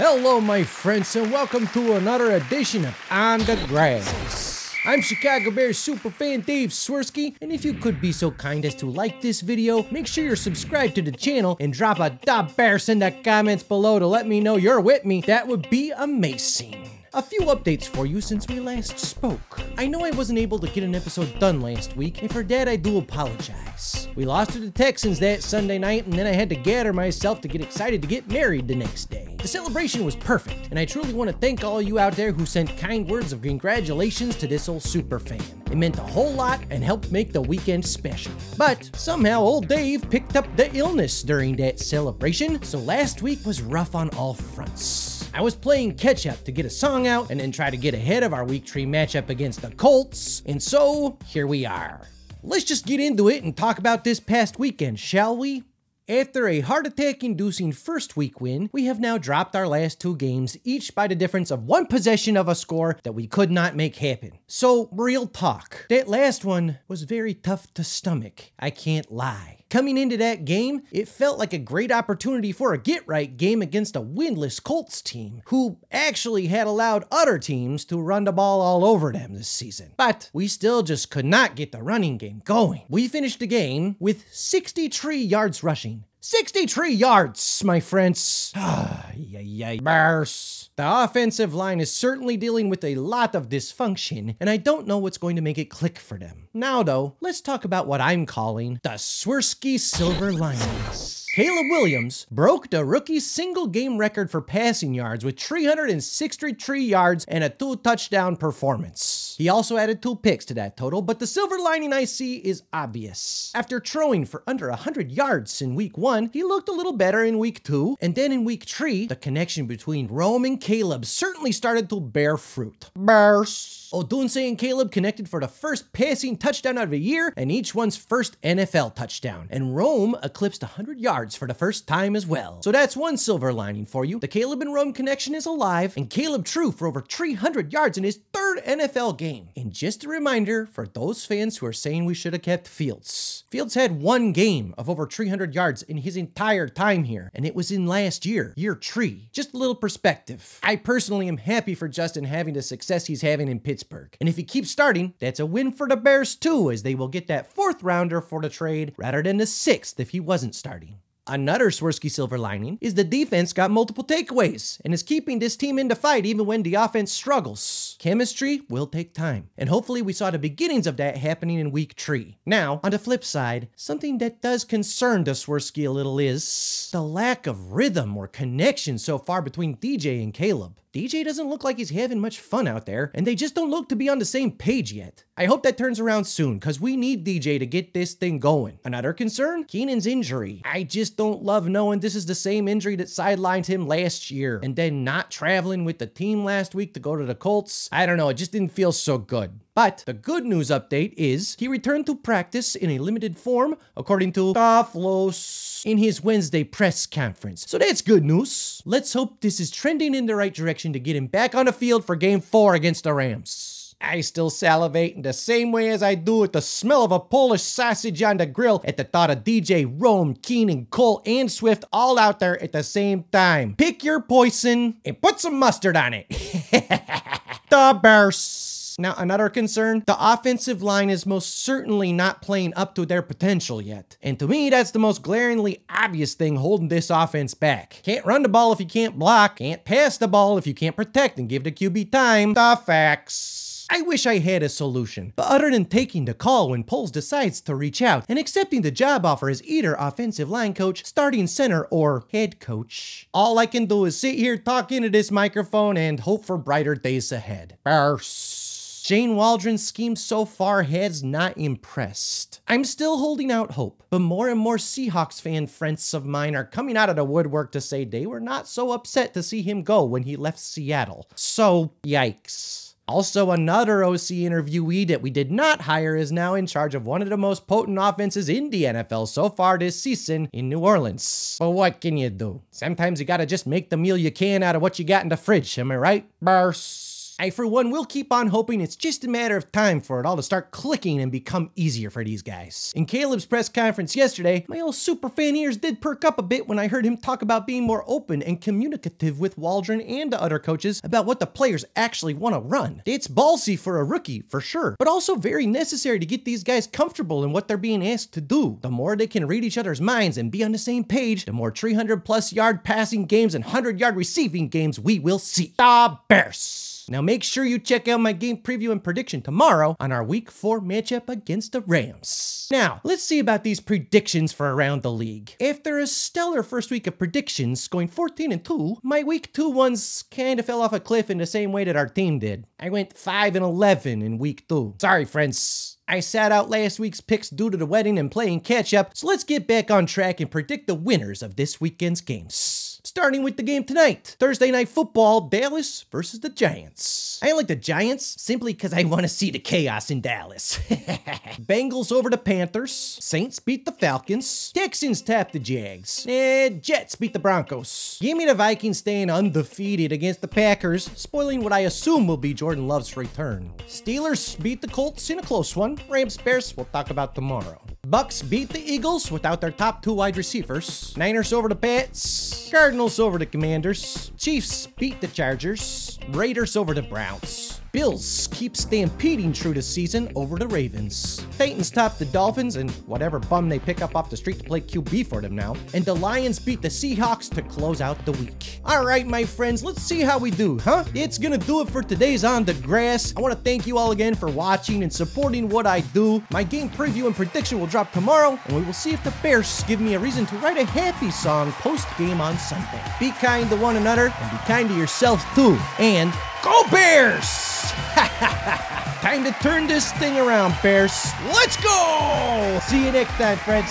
Hello, my friends, and welcome to another edition of On the Grass. I'm Chicago Bears superfan Dave Swerski, and if you could be so kind as to like this video, make sure you're subscribed to the channel and drop a "Da Bears" in the comments below to let me know you're with me. That would be amazing. A few updates for you since we last spoke. I know I wasn't able to get an episode done last week, and for that I do apologize. We lost to the Texans that Sunday night, and then I had to gather myself to get excited to get married the next day. The celebration was perfect, and I truly want to thank all you out there who sent kind words of congratulations to this old superfan. It meant a whole lot and helped make the weekend special. But somehow old Dave picked up the illness during that celebration, so last week was rough on all fronts. I was playing catch up to get a song out and then try to get ahead of our week 3 matchup against the Colts, and so here we are. Let's just get into it and talk about this past weekend, shall we? After a heart attack-inducing first week win, we have now dropped our last 2 games, each by the difference of 1 possession of a score that we could not make happen. So, real talk, that last one was very tough to stomach, I can't lie. Coming into that game, it felt like a great opportunity for a get-right game against a winless Colts team, who actually had allowed other teams to run the ball all over them this season. But we still just could not get the running game going. We finished the game with 63 yards rushing. 63 yards, my friends. Bears. The offensive line is certainly dealing with a lot of dysfunction, and I don't know what's going to make it click for them. Now though, let's talk about what I'm calling the Swerski silver linings. Caleb Williams broke the rookie single game record for passing yards with 363 yards and a 2-touchdown performance. He also added 2 picks to that total, but the silver lining I see is obvious. After throwing for under 100 yards in week 1, he looked a little better in week 2, and then in week 3, the connection between Rome and Caleb certainly started to bear fruit. Bears. Odunze and Caleb connected for the first passing touchdown of the year and each one's first NFL touchdown, and Rome eclipsed 100 yards for the first time as well. So that's one silver lining for you. The Caleb and Rome connection is alive, and Caleb threw for over 300 yards in his 3rd NFL game. And just a reminder for those fans who are saying we should have kept Fields. Fields had 1 game of over 300 yards in his entire time here, and it was in last year, year 3. Just a little perspective. I personally am happy for Justin having the success he's having in Pittsburgh. And if he keeps starting, that's a win for the Bears too, as they will get that 4th rounder for the trade rather than the 6th if he wasn't starting. Another Swerski silver lining is the defense got multiple takeaways and is keeping this team in the fight even when the offense struggles. Chemistry will take time, and hopefully we saw the beginnings of that happening in week 3. Now, on the flip side, something that does concern the Swerski a little is the lack of rhythm or connection so far between DJ and Caleb. DJ doesn't look like he's having much fun out there, and they just don't look to be on the same page yet. I hope that turns around soon, because we need DJ to get this thing going. Another concern? Keenan's injury. I just don't love knowing this is the same injury that sidelined him last year, and then not traveling with the team last week to go to the Colts. I don't know, it just didn't feel so good. But the good news update is he returned to practice in a limited form, according to Kaflos in his Wednesday press conference. So that's good news. Let's hope this is trending in the right direction to get him back on the field for game 4 against the Rams. I still salivate in the same way as I do at the smell of a Polish sausage on the grill at the thought of DJ, Rome, Keenan, Cole, and Swift all out there at the same time. Pick your poison and put some mustard on it. The Bears. Now, another concern, the offensive line is most certainly not playing up to their potential yet. And to me, that's the most glaringly obvious thing holding this offense back. Can't run the ball if you can't block, can't pass the ball if you can't protect and give the QB time. The facts. I wish I had a solution, but other than taking the call when Poles decides to reach out and accepting the job offer as either offensive line coach, starting center, or head coach, all I can do is sit here, talk into this microphone, and hope for brighter days ahead. Bears. Shane Waldron's scheme so far has not impressed. I'm still holding out hope, but more and more Seahawks fan friends of mine are coming out of the woodwork to say they were not so upset to see him go when he left Seattle. So, yikes. Also, another OC interviewee that we did not hire is now in charge of one of the most potent offenses in the NFL so far this season in New Orleans. But what can you do? Sometimes you gotta just make the meal you can out of what you got in the fridge, am I right? Bears. I, for one, will keep on hoping it's just a matter of time for it all to start clicking and become easier for these guys. In Caleb's press conference yesterday, my old superfan ears did perk up a bit when I heard him talk about being more open and communicative with Waldron and the other coaches about what the players actually want to run. It's ballsy for a rookie, for sure, but also very necessary to get these guys comfortable in what they're being asked to do. The more they can read each other's minds and be on the same page, the more 300+ yard passing games and 100-yard receiving games we will see. The Bears. Now make sure you check out my game preview and prediction tomorrow on our Week 4 matchup against the Rams. Now, let's see about these predictions for around the league. After a stellar first week of predictions, going 14-2, my Week 2 ones kinda fell off a cliff in the same way that our team did. I went 5-11 in Week 2. Sorry, friends. I sat out last week's picks due to the wedding and playing catch-up, so let's get back on track and predict the winners of this weekend's games. Starting with the game tonight, Thursday Night Football, Dallas versus the Giants. I like the Giants simply because I want to see the chaos in Dallas. Bengals over the Panthers, Saints beat the Falcons, Texans tap the Jags, and Jets beat the Broncos. Give me the Vikings staying undefeated against the Packers, spoiling what I assume will be Jordan Love's return. Steelers beat the Colts in a close one. Rams Bears we'll talk about tomorrow. Bucks beat the Eagles without their top 2 wide receivers. Niners over the Pats. Cardinals over the Commanders. Chiefs beat the Chargers. Raiders over the Browns. Bills keep stampeding through the season over the Ravens. Titans top the Dolphins and whatever bum they pick up off the street to play QB for them now. And the Lions beat the Seahawks to close out the week. All right, my friends, let's see how we do, huh? It's gonna do it for today's On the Grass. I want to thank you all again for watching and supporting what I do. My game preview and prediction will drop tomorrow, and we will see if the Bears give me a reason to write a happy song post-game on Sunday. Be kind to one another, and be kind to yourself too. And go Bears! Time to turn this thing around, Bears. Let's go! See you next time, friends.